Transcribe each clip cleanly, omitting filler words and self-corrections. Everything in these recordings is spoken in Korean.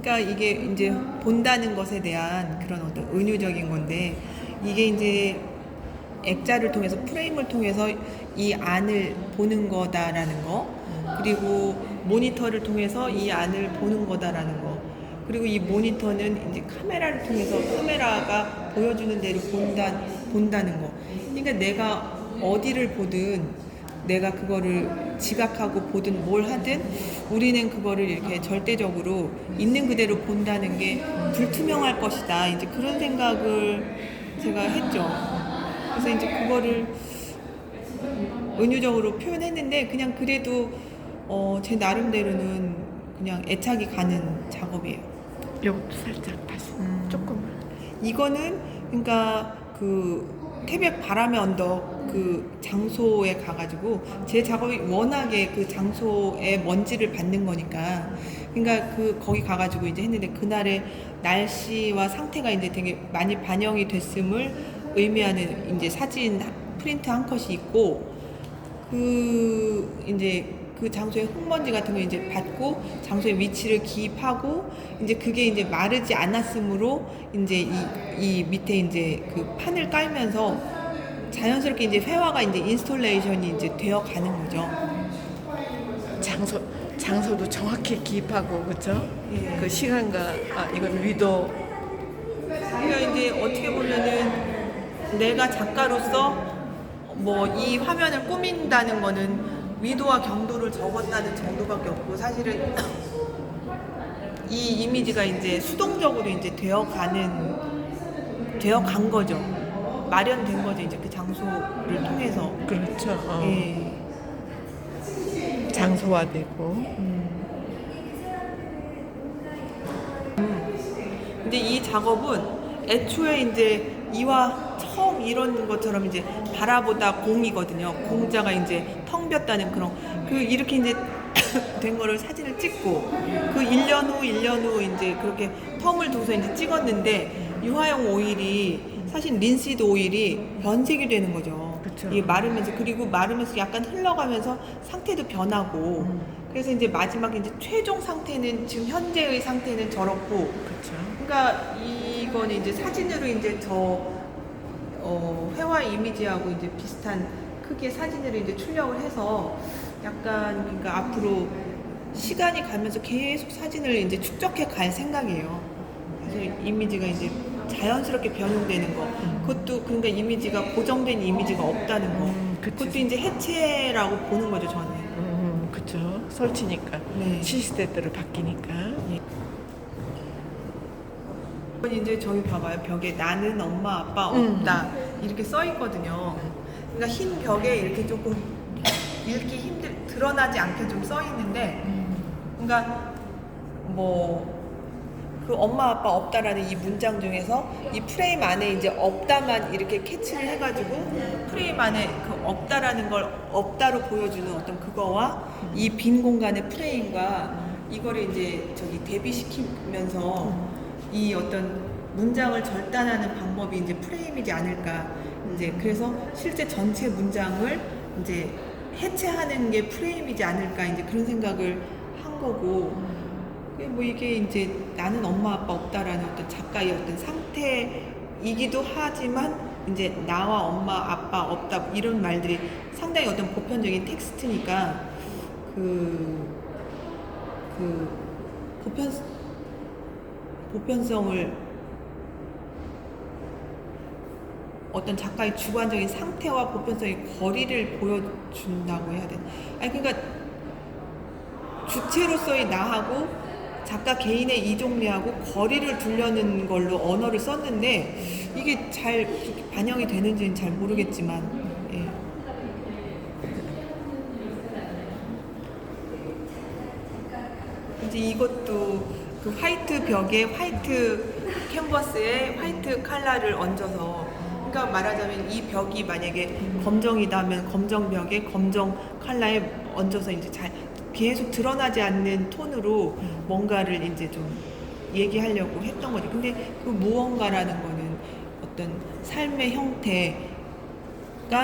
그러니까 이게 이제 본다는 것에 대한 그런 어떤 은유적인 건데, 이게 이제 액자를 통해서, 프레임을 통해서 이 안을 보는 거다라는 거, 그리고 모니터를 통해서 이 안을 보는 거다라는 거, 그리고 이 모니터는 이제 카메라를 통해서 카메라가 보여주는 대로 본다는 거. 그러니까 내가 어디를 보든, 내가 그거를 지각하고 보든 뭘 하든 우리는 그거를 이렇게 절대적으로 있는 그대로 본다는 게 불투명할 것이다. 이제 그런 생각을 제가 했죠. 그래서 이제 그거를 은유적으로 표현했는데, 그냥 그래도 제 나름대로는 그냥 애착이 가는 작업이에요. 이것도 살짝 다시 조금만. 이거는 그러니까 그 태백 바람의 언덕 그 장소에 가가지고 제 작업이 워낙에 그 장소에 먼지를 받는 거니까, 그러니까 그 거기 가가지고 이제 했는데, 그날의 날씨와 상태가 이제 되게 많이 반영이 됐음을 의미하는 이제 사진 프린트 한 컷이 있고, 그 이제 그 장소에 흙먼지 같은 거 이제 받고 장소의 위치를 기입하고, 이제 그게 이제 마르지 않았으므로 이제 이 밑에 이제 그 판을 깔면서 자연스럽게 이제 회화가 이제 인스톨레이션이 이제 되어 가는 거죠. 장소도 정확히 기입하고, 그렇죠? 예. 그 시간과 이건 위도. 그러니까 이제 어떻게 보면은 내가 작가로서 뭐 이 화면을 꾸민다는 거는 위도와 경도를 적었다는 정도밖에 없고, 사실은 이 이미지가 이제 수동적으로 이제 되어 간 거죠. 마련된 거죠. 이제 그 장소를 통해서. 그렇죠. 예. 장소화되고. 근데 이 작업은 애초에 이제 이와 처음 이런 것처럼 이제 바라보다 공이거든요. 공자가 이제 텅 볐다는 그런, 그 이렇게 이제 된 거를 사진을 찍고, 그 1년 후 이제 그렇게 텀을 둬서 이제 찍었는데, 유화용 오일이 사실 린시드 오일이 변색이 되는 거죠. 그쵸. 이게 마르면서, 그리고 마르면서 약간 흘러가면서 상태도 변하고, 그래서 이제 마지막 이제 최종 상태는, 지금 현재의 상태는 저렇고. 그렇죠. 그러니까 이거는 이제 사진으로 이제 회화 이미지하고 이제 비슷한 크기의 사진으로 이제 출력을 해서 약간, 그러니까 앞으로 시간이 가면서 계속 사진을 이제 축적해 갈 생각이에요. 그래서 이미지가 이제 자연스럽게 변형되는 거. 그것도, 그러니까 이미지가 고정된 이미지가 없다는 거. 그것도 이제 해체라고 보는 거죠, 저는. 그렇죠. 설치니까. 네. 시시때때로 바뀌니까. 이제 저기 봐봐요. 벽에 나는 엄마 아빠 없다 이렇게 써 있거든요. 그러니까 흰 벽에 이렇게 조금 읽기 드러나지 않게 좀 써 있는데, 그러니까 뭐 그 엄마 아빠 없다라는 이 문장 중에서 이 프레임 안에 이제 없다만 이렇게 캐치를 해가지고 프레임 안에 그 없다라는 걸 없다로 보여주는 어떤 그거와 이 빈 공간의 프레임과 이거를 이제 저기 대비시키면서 이 어떤 문장을 절단하는 방법이 이제 프레임이지 않을까. 이제 그래서 실제 전체 문장을 이제 해체하는 게 프레임이지 않을까. 이제 그런 생각을 한 거고. 뭐 이게 이제 나는 엄마 아빠 없다라는 어떤 작가의 어떤 상태이기도 하지만, 이제 나와 엄마 아빠 없다 이런 말들이 상당히 어떤 보편적인 텍스트니까 보편성을, 어떤 작가의 주관적인 상태와 보편성의 거리를 보여준다고 해야 되나? 아니 그러니까 주체로서의 나하고 작가 개인의 이종리하고 거리를 두려는 걸로 언어를 썼는데, 이게 잘 반영이 되는지는 잘 모르겠지만, 예. 이제 이것도 그 화이트 벽에 화이트 캔버스에 화이트 컬러를 얹어서, 그러니까 말하자면 이 벽이 만약에 검정이다면 검정 벽에 검정 컬러에 얹어서 이제 잘 계속 드러나지 않는 톤으로 뭔가를 이제 좀 얘기하려고 했던 거죠. 근데 그 무언가라는 거는 어떤 삶의 형태가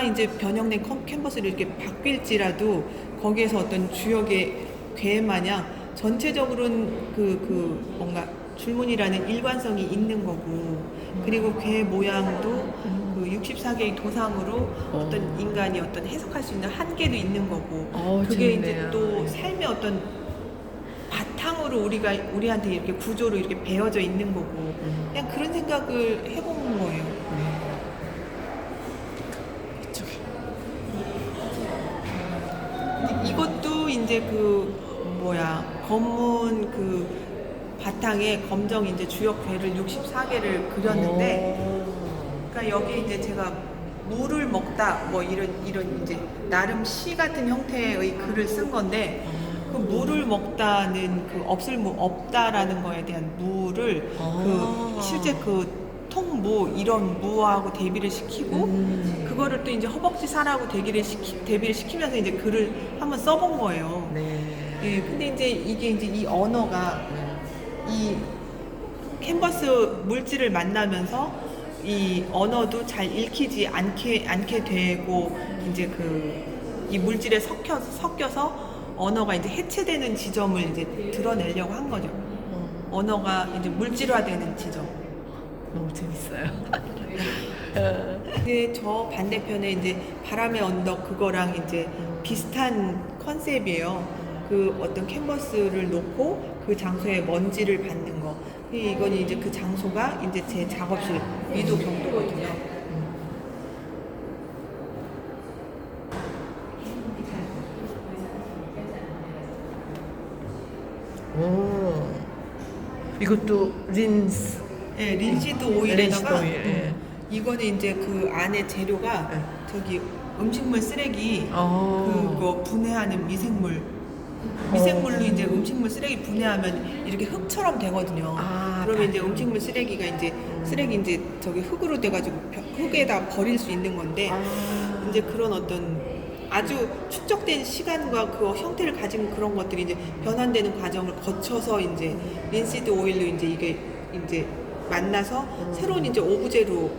이제 변형된 캔버스를 이렇게 바뀔지라도 거기에서 어떤 주역의 괴 마냥 전체적으로는 뭔가 줄무늬라는 일관성이 있는 거고, 그리고 괴 모양도 그 64개의 도상으로 어떤 인간이 어떤 해석할 수 있는 한계도 있는 거고, 그게 이제 재밌네요. 또 삶의 어떤 바탕으로 우리한테 이렇게 구조로 이렇게 배어져 있는 거고, 그냥 그런 생각을 해본 거예요. 이쪽에. 이것도 이제 검은 바탕에 검정 이제 주역 괴를 64개를 그렸는데, 그러니까 여기 이제 제가 물을 먹다 뭐 이런 이제 나름 시 같은 형태의 글을 쓴 건데, 그 물을 먹다는 없다라는 거에 대한 무를 실제 통무 이런 무하고 대비를 시키고, 그거를 또 이제 허벅지 살하고 대비를 시키면서 이제 글을 한번 써본 거예요. 네. 예, 근데 이제 이게 이제 이 언어가 이 캔버스 물질을 만나면서 이 언어도 잘 읽히지 않게 되고, 이제 이 물질에 섞여서 언어가 이제 해체되는 지점을 이제 드러내려고 한 거죠. 언어가 이제 물질화되는 지점. 너무 재밌어요. 근데 저 반대편에 이제 바람의 언덕 그거랑 이제 비슷한 컨셉이에요. 그 어떤 캔버스를 놓고 그 장소에 먼지를 받는 거. 이건 이제 그 장소가 이제 제 작업실 위도 경도거든요. 이것도 린스. 네, 린시드 오일에다가 린시드 오일, 예. 이거는 이제 그 안에 재료가 네. 저기 음식물 쓰레기 어. 그거 분해하는 미생물로 이제 음식물 쓰레기 분해하면 이렇게 흙처럼 되거든요. 그러면 이제 음식물 쓰레기가 이제 쓰레기 이제 저기 흙으로 돼가지고 흙에다 버릴 수 있는 건데, 이제 그런 어떤 아주 축적된 시간과 그 형태를 가진 그런 것들이 이제 변환되는 과정을 거쳐서 이제 린시드 오일로 이제 이게 이제 만나서 새로운 이제 오브제로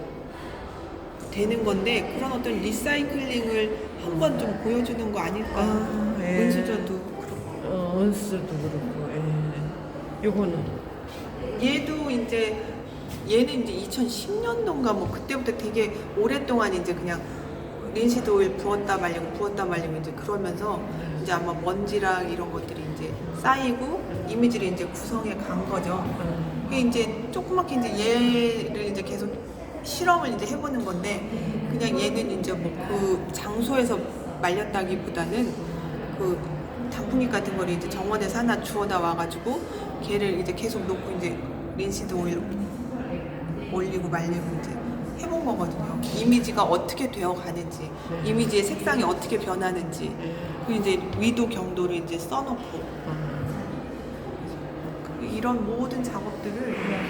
되는 건데, 그런 어떤 리사이클링을 한번 좀 보여주는 거 아닐까. 예. 은수저도 그렇고. 은수저도 그렇고. 예. 요거는 얘도 이제 얘는 이제 2010년도인가 뭐 그때부터 되게 오랫동안 이제 그냥 린시드 오일 부었다 말리고 이제 그러면서 이제 아마 먼지랑 이런 것들이 이제 쌓이고 이미지를 이제 구성해 간 거죠. 그게 이제 조그맣게 이제 얘를 이제 계속 실험을 이제 해보는 건데, 그냥 얘는 이제 뭐 그 장소에서 말렸다기보다는 그 단풍잎 같은 거를 이제 정원에서 하나 주워다 와가지고 걔를 이제 계속 놓고 이제 린시드 오일 올리고 말리고 이제 해본 거거든요. 이미지가 어떻게 되어 가는지, 이미지의 색상이 어떻게 변하는지, 그 이제 위도 경도를 이제 써놓고, 이런 모든 작업들을 그냥